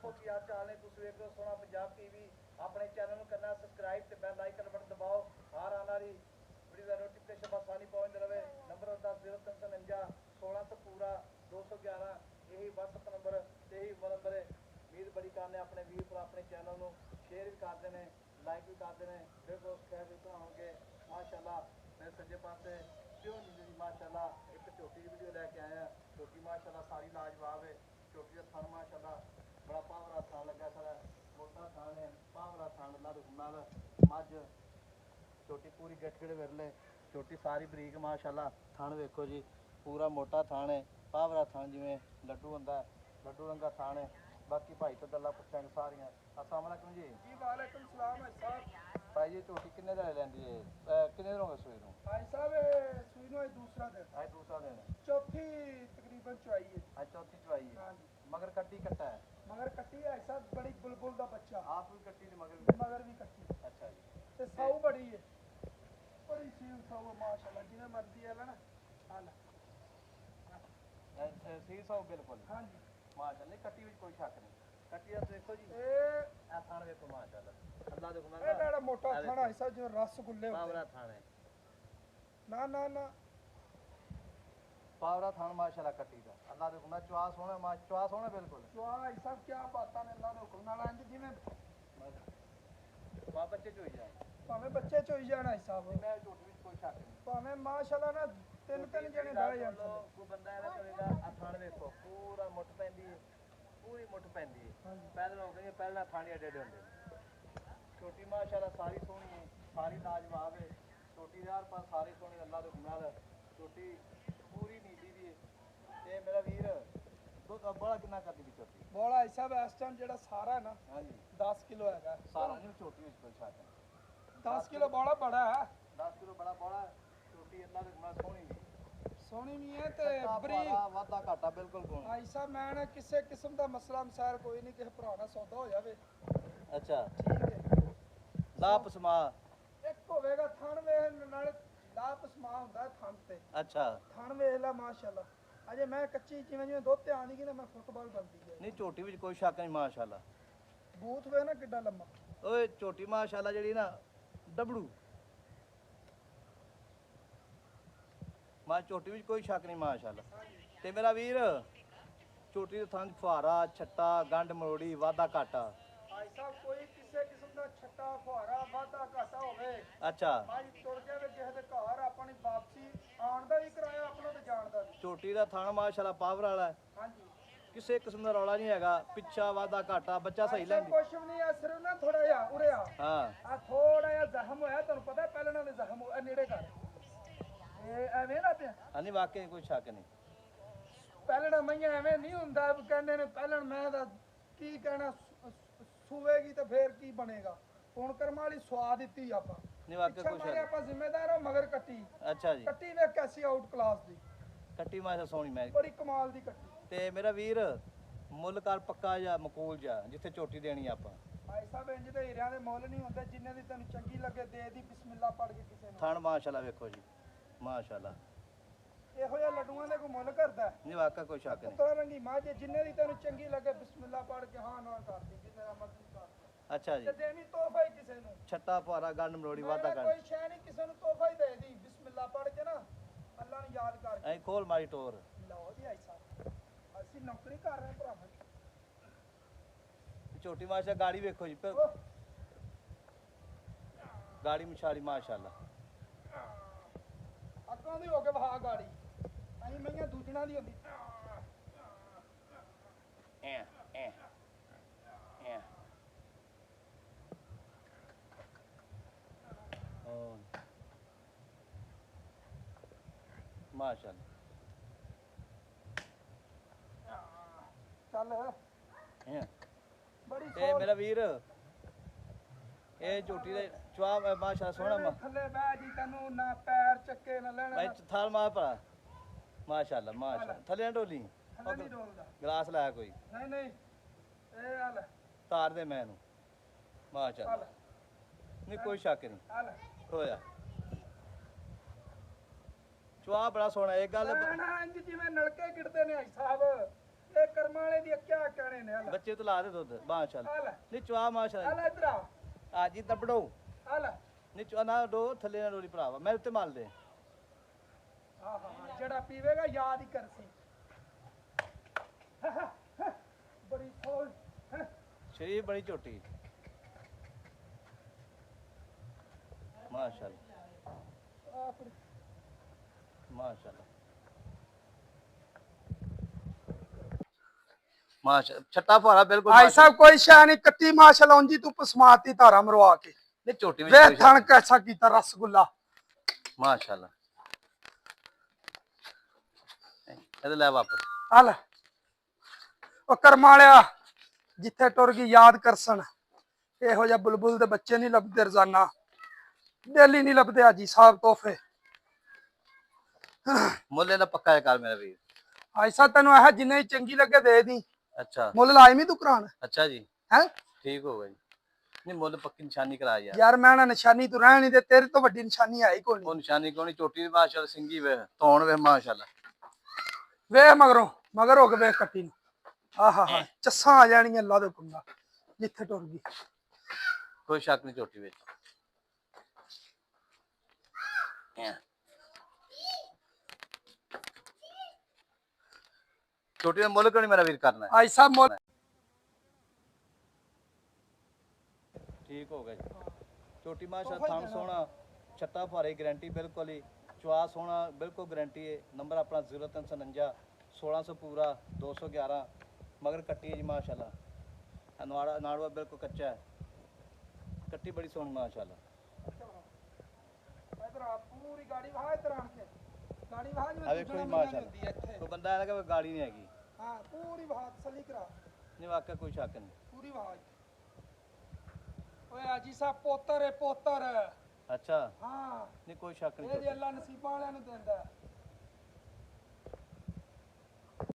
ਦੋਸਤੋ ਕੀ ਹਾਲ ਚਾਲ ਨੇ? ਤੁਸੀਂ ਵੇਖ ਰਹੇ ਹੋ ਸੋਹਣਾ ਪੰਜਾਬ ਟੀਵੀ। ਆਪਣੇ ਚੈਨਲ ਨੂੰ ਕਰਨਾ ਸਬਸਕ੍ਰਾਈਬ ਤੇ ਬੈਲ ਆਈਕਨ ਬਟਨ ਦਬਾਓ। ਹਰ ਆਉਣ ਵਾਲੀ ਵੀਡੀਓ ਦਾ ਨੋਟੀਫਿਕੇਸ਼ਨ ਆਸਾਨੀ ਪਹੁੰਚਦੇ ਰਹੇ। ਨੰਬਰ 100349 16 ਤੋਂ ਪੂਰਾ 211 ਇਹੀ WhatsApp ਨੰਬਰ ਤੇ ਇਹੀ ਨੰਬਰ ਹੈ। ਉਮੀਦ ਬੜੀ ਕਰਨੇ ਆਪਣੇ ਵੀਰ ਭਰਾ ਆਪਣੇ ਚੈਨਲ ਨੂੰ ਸ਼ੇਅਰ ਵੀ ਕਰਦੇ ਨੇ, ਲਾਈਕ ਵੀ ਕਰਦੇ ਨੇ। ਫਿਰ ਦੋਸਤ ਕਹਿ ਵੀ ਹੋਣਗੇ ਮਾਸ਼ਾਅੱਲਾ। ਮੇਰੇ ਸੱਜੇ ਪਾਸੇ ਕਿਉਂ ਨਹੀਂ ਜੀ ਮਾਸ਼ਾਅੱਲਾ ਇੱਕ ਝੋਟੀ ਦੀ ਵੀਡੀਓ ਲੈ ਕੇ ਆਇਆ। ਝੋਟੀ ਮਾਸ਼ਾਅੱਲਾ ਸਾਰੀ ਲਾਜਵਾਬ ਹੈ। ਝੋਟੀ ਦਾ ਥਣ ਮਾਸ਼ਾਅੱਲਾ ਬੜਾ ਪਾਵਰਾ ਥਣ ਲੱਗਾ ਸਾਰਾ ਮੋਟਾ ਥਣ ਹੈ, ਪਾਵਰਾ ਥਣ ਅੱਲਾ ਦੇ ਹੁਕਮ ਨਾਲ ਮੱਝ ਝੋਟੀ ਪੂਰੀ ਗੱਠੜੇ ਵਿਰਲੇ। ਝੋਟੀ ਸਾਰੀ ਬਰੀਕ ਮਾਸ਼ਾਅੱਲਾ। ਥਣ ਵੇਖੋ ਜੀ ਪੂਰਾ ਮੋਟਾ ਥਣ ਹੈ, ਪਾਵਰਾ ਥਣ ਜਿਵੇਂ ਲੱਡੂ ਹੁੰਦਾ ਲੱਡੂ ਰੰਗਾ ਥਣ ਹੈ। ਬਾਕੀ ਭਾਈ ਤੋਂ ਗੱਲਾਂ ਪੁੱਛਾਂਗੇ ਸਾਰੀਆਂ। अस्सलाम वालेकुम जी। जी वालेकुम सलाम भाई साहब। भाई जी झोटी किन्ने दिन लेंदी है? किन्ने दिन हो गए सूई नूं? भाई साहब सूई नूं दूसरा दिन। आज दूसरा दिन है। चौथी तकरीबन चुआई है। आज चौथी चुआई है। हाँ जी। मगर कट्टी कट्टा है? मगर कट्टी है साहब बड़ी बुलबुल दा बच्चा। आप भी कट्टी थी मगर भी कट्टी। अच्छा जी। ते साऊ बड़ी है, बड़ी सील साऊ माशाल्लाह जिन्हें मर्जी है ना हाल सी साऊ बिल्कुल। हाँ जी माशाल्लाह कट्टी विच कोई शक नहीं। कट्टी दा देखो जी ए थान देखो माशाल्लाह अल्लाह दे हुकम ए बड़ा मोटा थाना ऐसा जो रसगुल्ले पावरा थान है। ना ना ना पावरा थान माशाल्लाह कट्टी दा अल्लाह दे हुकम चवा सोना चवा सोना बिल्कुल चवा ऐसा क्या बातां ने अल्लाह दे हुकम नाल इंज जिवें वा बच्चे चोई जाए भावें बच्चे चोई जाना हिसाब मैं झूठ विच कोई शक नहीं। भावें माशाल्लाह ना तीन तीन जने बह जाण कोई बंदा ऐसा करेगा आ थान देखो पूरा मुठ पैंदी है, पूरी मुठ पैंदी है। पहले हो गई पहला थाने एडे एडे होंदे। छोटी माशाल्लाह सारी सोहनी है, सारी लाजवाब है। छोटी दे हर पास सारी सोहनी अल्लाह दे हुकम नाल छोटी पूरी नीली दी है। ते मेरा वीर दुध बड़ा कितना कर दी छोटी? बोला ऐसा इस टाइम जेड़ा सारा है ना हां जी 10 किलो हैगा। सारा नहीं छोटी विच कोई शक नहीं। 10 किलो बड़ा बड़ा है। 10 किलो बड़ा बड़ा छोटी अल्लाह दे हुकम नाल सोहनी है। सोहनी भी है ते बरी वादा घाटा बिल्कुल कोई भाई साहब मैं ना किसी किस्म दा मसला मसाइल कोई नहीं किसी भरा ना सौदा हो जावे। अच्छा ठीक है लापसमा एक होवेगा थन वे नाले लापसमा हुंदा है थन ते। अच्छा थन वेख ला माशाल्लाह अजे मैं कच्ची जिवें जिवें दुध ते आंदी गई ना मैं फुटबॉल बनदी है। नहीं झोटी विच कोई शक नहीं माशाल्लाह। बूथ वे ना किड्डा लम्मा ओए झोटी माशाल्लाह जेड़ी ना डबड़ू मां झोटी विच कोई शक नहीं माशाल्लाह। ते मेरा वीर झोटी दे थन फुहारा छट्टा गंढ मरोड़ी वादा घाटा भाई साहब कोई किसी किस्म दा छट्टा फुहारा वादा घाटा होवे अच्छा भाई तुर जावे किसी दे घर अपनी वापसी आउण दा भी किराया अपना ते जाण दा भी। झोटी दा थन माशाल्लाह पावर वाला है। हां जी किसी किस्म दा रौला नहीं हैगा। पिछा वादा घाटा बच्चा सही लैंदी कुछ भी नहीं है सिर्फ ना थोड़ा जिहा उरे हां आ थोड़ा जिहा जख्म होया तुहानू पता पहले नाल जख्म होया नेड़े कर ए एवें ना पे हां वाकई कोई शक नहीं। ਪਹਿਲਣ ਮਈਆਂ ਐਵੇਂ ਨਹੀਂ ਹੁੰਦਾ ਕਹਿੰਦੇ ਨੇ ਪਹਿਲਣ ਮੈਂ ਦਾ ਕੀ ਕਹਿਣਾ ਸੂਵੇਗੀ ਤੇ ਫੇਰ ਕੀ ਬਣੇਗਾ। ਹੁਣ ਕਰਮ ਵਾਲੀ ਸਵਾਦ ਦਿੱਤੀ ਆਪਾਂ ਨਹੀਂ ਵਾਕਈ ਕੁਛ ਹੈ ਆਪਾਂ ਜ਼ਿੰਮੇਦਾਰ ਹਾਂ ਮਗਰ ਕੱਟੀ ਅੱਛਾ ਜੀ ਕੱਟੀ ਵੇਖ ਕੈਸੀ ਆਊਟ ਕਲਾਸ ਦੀ ਕੱਟੀ ਮਾਸ਼ਾ ਸੋਹਣੀ ਮੈਂ ਬੜੀ ਕਮਾਲ ਦੀ ਕੱਟੀ। ਤੇ ਮੇਰਾ ਵੀਰ ਮੁੱਲ ਕਰ ਪੱਕਾ ਜਾਂ ਮਕੂਲ ਜਾਂ ਜਿੱਥੇ ਝੋਟੀ ਦੇਣੀ ਆਪਾਂ ਭਾਈ ਸਾਹਿਬ ਇੰਜ ਤੇ ਹੀਰਿਆਂ ਦੇ ਮੁੱਲ ਨਹੀਂ ਹੁੰਦੇ ਜਿੰਨੇ ਦੀ ਤੈਨੂੰ ਚੰਗੀ ਲੱਗੇ ਦੇ ਦੀ ਬਿਸਮਿਲ੍ਲਾ ਪੜ ਕੇ ਕਿਸੇ ਨੂੰ। ਥਣ ਮਾਸ਼ਾਅੱਲਾ ਵੇਖੋ ਜੀ ਮਾਸ਼ਾਅੱਲਾ ਇਹੋ ਜਿਹਾ ਲੱਡੂਆਂ ਦੇ ਕੋ ਮੁੱਲ ਕਰਦਾ ਨਹੀਂ ਵਾਕਈ ਕੋਈ ਸ਼ੱਕ ਨਹੀਂ। ਪੁੱਤਰਾ ਰੰਗੀ ਮਾਂ ਜੇ ਜਿੰਨੇ ਦੀ ਤੈਨੂੰ ਚੰਗੀ ਲੱਗੇ ਬਿਸਮਿਲ੍ਲਾ ਪੜ ਕੇ ਹਾਂ ਨਾ ਕਰ ਦੀ ਜਿੰਨੇ ਦਾ ਮਰਜ਼ੀ ਕਰ ਅੱਛਾ ਜੀ ਤੇ ਦੇਣੀ ਤੋਹਫਾ ਹੀ ਕਿਸੇ ਨੂੰ ਛੱਟਾ ਭਾਰਾ ਗੰਢ ਮਰੋੜੀ ਵਾਦਾ ਕਰ ਕੋਈ ਸ਼ੈ ਨਹੀਂ ਕਿਸੇ ਨੂੰ ਤੋਹਫਾ ਹੀ ਦੇ ਦੀ ਬਿਸਮਿਲ੍ਲਾ ਪੜ ਕੇ ਨਾ ਅੱਲਾ ਨੂੰ ਯਾਦ ਕਰਕੇ। ਐ ਖੋਲ ਮਾਰੀ ਟੋਰ ਲਓ ਜੀ ਐਸਾ ਅਸੀਂ ਨੌਕਰੀ ਕਰ ਰਹੇ ਭਰਾਵਾਂ ਝੋਟੀ ਮਾਸ਼ਾ ਗਾੜੀ ਵੇਖੋ ਜੀ ਗਾੜੀ ਮਛਾੜੀ ਮਾਸ਼ਾਅੱਲਾ ਅੱਗੋਂ ਦੀ ਹੋ ਕੇ ਵਹਾ ਗਾੜੀ ਅਸੀਂ ਮਈਆਂ ਦੂਜਣਾ ਦੀ ਹੁੰਦੀ ਐ ਐ ਐ ਓ ਮਾਸ਼ਾਅੱਲਾ ਚੱਲ ਐ ਬੜੀ ਤੇ ਮੇਰਾ ਵੀਰ ਇਹ ਝੋਟੀ ਦੇ ਚਵਾ ਮਾਸ਼ਾ ਸੋਹਣਾ ਮਾ ਥੱਲੇ ਬਹਿ ਜੀ ਤੈਨੂੰ ਨਾ ਪੈਰ ਚੱਕੇ ਨਾ ਲੈਣਾ ਮੈਂ ਥਾਲ ਮਾਰ ਪਾ ਮਾਸ਼ਾਅੱਲਾ ਮਾਸ਼ਾਅੱਲਾ ਥੱਲੇ ਨਾ ਡੋਲੀ ਥੱਲੇ ਨਹੀਂ ਡੋਲਦਾ ਗਲਾਸ ਲਾਇਆ ਕੋਈ ਨਹੀਂ ਨਹੀਂ ਇਹ ਹਾਲ ਤਾਰ ਦੇ ਮੈਂ ਨੂੰ ਮਾਸ਼ਾਅੱਲਾ ਨਹੀਂ ਕੋਈ ਸ਼ੱਕ ਨਹੀਂ ਹਾਲ ਹੋਇਆ ਚਵਾ ਬੜਾ ਸੋਹਣਾ ਇਹ ਗੱਲ ਨਾ ਇੰਜ ਜਿਵੇਂ ਨਲਕੇ ਗਿੜਦੇ ਨੇ ਸਾਹਿਬ ਇਹ ਕਰਮਾਂ ਵਾਲੇ ਦੀ ਕਿਆ ਕਹਿਣੇ ਨੇ ਆ ਲੈ ਬੱਚੇ ਤੋਂ ਲਾ ਦੇ ਦੁੱਧ ਮਾਸ਼ਾਅੱਲਾ ਆ ਲੈ ਨਹੀਂ ਚਵਾ ਆ ਮਾਸ਼ਾਅੱਲਾ ਲੈ ਇਧਰ ਆ ਆ ਜੀ ਤਬੜੋ ਆ ਲੈ ਨਹੀਂ ਚਵਾ ਨਾ ਡੋ ਥੱਲੇ ਨਾ ਡੋਰੀ ਭਰਾਵਾ ਮੈਂ ਉੱਤੇ ਮਾਲ ਦੇ ਹਾਂ ਜਿਹੜਾ ਪੀਵੇਗਾ ਯਾਦ ਹੀ ਕਰਸੀ ਬੜੀ ਸੋਲ ਸ਼ਰੀਰ ਬੜੀ ਝੋਟੀ ਮਾਸ਼ਾਅੱਲਾ ਮਾਸ਼ਾਅੱਲਾ ਮਾਸ਼ਾ ਛੱਟਾ ਫਾਰਾ ਬਿਲਕੁਲ ਭਾਈ ਸਾਹਿਬ ਕੋਈ ਸ਼ੈ ਨਹੀਂ ਕੱਟੀ ਮਾਸ਼ਾ ਲਾਉਂਜੀ ਤੂੰ ਪਸਮਾਤੀ ਧਾਰਾ ਮਰਵਾ ਕੇ ਨਹੀਂ ਝੋਟੀ ਵਿੱਚ ਵੇ ਕੋਈ ਥਣ ਕੈਸਾ ਕੀਤਾ ਰਸਗੁੱਲਾ ਮਾਸ਼ਾਅੱਲਾ ਇਹਦੇ ਲੈ ਵਾਪਸ ਆ ਲੈ ਉਹ ਕਰਮ ਵਾਲਿਆ ਜਿੱਥੇ ਟੁਰ ਗਈ ਯਾਦ ਕਰਸਣ ਇਹੋ ਜਿਹਾ ਬੁਲਬੁਲ ਦੇ ਬੱਚੇ ਨਹੀਂ ਲੱਭਦੇ ਰੋਜ਼ਾਨਾ ਡੇਲੀ ਨਹੀਂ ਲੱਭਦੇ ਹਾਜੀ ਸਾਹਿਬ ਤੋਹਫੇ ਮੁੱਲੇ ਦਾ ਪੱਕਾ ਹੈ ਕਰ ਮੇਰਾ ਵੀਰ ਐਸਾ ਤੈਨੂੰ ਇਹ ਜਿੰਨੇ ਚੰਗੀ ਲੱਗੇ ਦੇ ਦੀ ਅੱਛਾ ਮੁੱਲ ਲਾਇਮੀ ਤੂੰ ਕਰਾਣ ਅੱਛਾ ਜੀ ਹੈ ਠੀਕ ਹੋ ਗਿਆ ਜੀ ਨਹੀਂ ਮੁੱਲ ਪੱਕੀ ਨਿਸ਼ਾਨੀ ਕਰਾ ਯਾਰ ਯਾਰ ਮੈਂ ਨਾ ਨਿਸ਼ਾਨੀ ਤੂੰ ਰਹਿਣ ਨਹੀਂ ਦੇ ਤੇਰੇ ਤੋਂ ਵੱਡੀ ਨਿਸ਼ਾਨੀ ਆਈ ਕੋਈ ਉਹ ਨਹੀਂ ਨਿਸ਼ਾਨੀ ਕੋਣੀ ਝੋਟੀ ਦੀ ਮਾਸ਼ਾਅੱਲਾ ਸਿੰਗੀ ਵੇ ਧੌਣ ਵੇ ਮਾਸ਼ਾਅੱਲਾ ਵੇ ਮਗਰ ਹੋ ਕੇ ਵੇ ਕੱਟੀ ਨੂੰ ਆਹਾ ਹਾ ਚੱਸਾਂ ਆ ਜਾਣੀਆਂ ਅੱਲਾ ਦੇ ਹੁਕਮ ਨਾਲ ਜਿੱਥੇ ਟੁਰ ਗਈ ਕੋਈ ਸ਼ੱਕ ਨਹੀਂ ਝੋਟੀ ਵਿੱਚ ਝੋਟੀ ਦਾ ਮੁੱਲ ਕਿਉਂ ਮੇਰਾ ਵੀਰ ਕਰਨਾ ਹੈ ਐਸਾ ਮੁੱਲ ਠੀਕ ਹੋ ਗਿਆ ਜੀ ਝੋਟੀ ਮਾਸ਼ਾਅੱਲਾ ਥਾਂ ਸੋਹਣਾ ਛੱਟਾ ਭਾਰੇ ਗਾਰੰਟੀ ਬਿਲਕੁਲ ਹੀ ਚਵਾ ਸੋਹਣਾ ਬਿਲਕੁਲ ਗਾਰੰਟੀ ਹੈ ਨੰਬਰ ਆਪਣਾ 0349 1600 ਪੂਰਾ 211 ਮਗਰ ਕੱਟੀ ਹੈ ਜੀ ਮਾਸ਼ਾਅੱਲਾ ਨਾੜਵਾ ਬਿਲਕੁਲ ਕੱਚਾ ਹੈ ਕੱਟੀ ਬੜੀ ਸੋਹਣੀ ਮਾਸ਼ਾਅੱਲਾ ਇਧਰ ਆ ਪੂਰੀ ਗਾੜੀ ਵਾਹ ਇਧਰ ਆਣ ਕੇ ਗਾੜੀ ਵਾਹ ਆ ਵੇਖੋ ਜੀ ਮਾਸ਼ਾਅੱਲਾ ਕੋਈ ਬੰਦਾ ਐ ਕਿ ਗਾੜੀ ਨਹੀਂ ਹੈਗੀ ਹਾਂ ਪੂਰੀ ਵਾਹ ਤਸੱਲੀ ਕਰਾ ਨਹੀਂ ਵਾਕਿਆ ਕੋਈ ਸ਼ੱਕ ਨਹੀਂ ਪੂਰੀ ਵਾਹ ਓਏ ਆਜੀ ਸਾਹਿਬ ਪੋਤਰ ਹੈ ਪੋਤਰ ਅੱਛਾ ਹਾਂ ਨਹੀਂ ਕੋਈ ਸ਼ੱਕ ਨਹੀਂ ਇਹ ਜੀ ਅੱਲਾ ਨਸੀਬਾਂ ਵਾਲਿਆਂ ਨੂੰ ਦਿੰਦਾ